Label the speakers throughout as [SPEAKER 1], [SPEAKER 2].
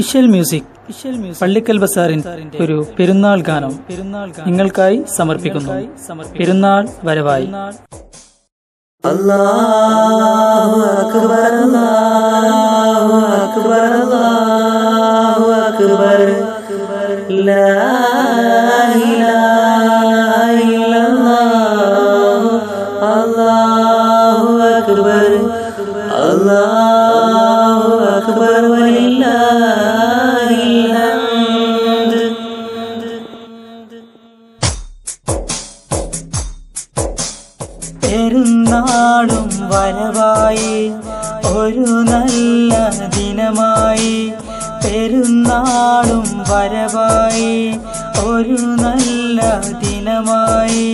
[SPEAKER 1] ഇശൽ music Pallikkal ബസാറിൻ ഒരു പെരുന്നാൾ ഗാനം നിങ്ങൾക്കായി സമർപ്പിക്കുന്നു. പെരുന്നാൾ വരവായി.
[SPEAKER 2] അല്ലാഹു അക്ബർ അല്ലാഹു അക്ബർ അല്ലാഹു അക്ബർ ലാ ഇലാഹ ഇല്ലല്ലാഹ് അല്ലാഹു അക്ബർ അല്ലാഹു അക്ബർ വലില്ലാഹിൽ ഹംദ്.
[SPEAKER 1] പെരുന്നാളും വരവായി, ഒരു നല്ല ദിനമായി. പെരുന്നാളും വരവായി, ഒരു നല്ല ദിനമായി.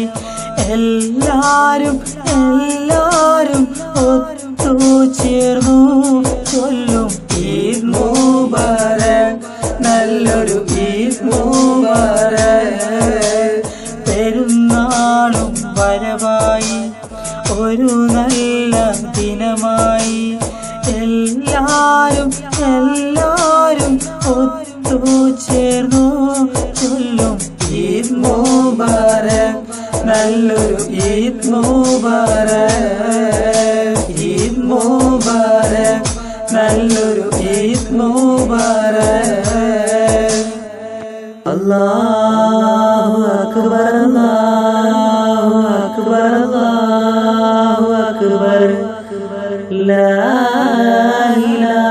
[SPEAKER 1] എല്ലാരും ഒത്തുചേർന്നു ചൊല്ലും ഈദ് മുബാരക്, നല്ലൊരു ഈദ് മുബാരക്. പെരുന്നാളും വരവായി, ഒരു നല്ല ദിനമായി. എല്ലാരും ഒത്തുചേർന്നു ചൊല്ലും ഈദ് മുബാരക്, നല്ലൊരു ഈദ് മുബാരക്. ഈദ് മുബാരക്, നല്ലൊരു ഈദ് മുബാരക്.
[SPEAKER 2] അല്ലാഹു അക്ബർ അല്ലാഹു അക്ബർ അല്ലാഹു അക്ബർ ലാ ഇലാഹ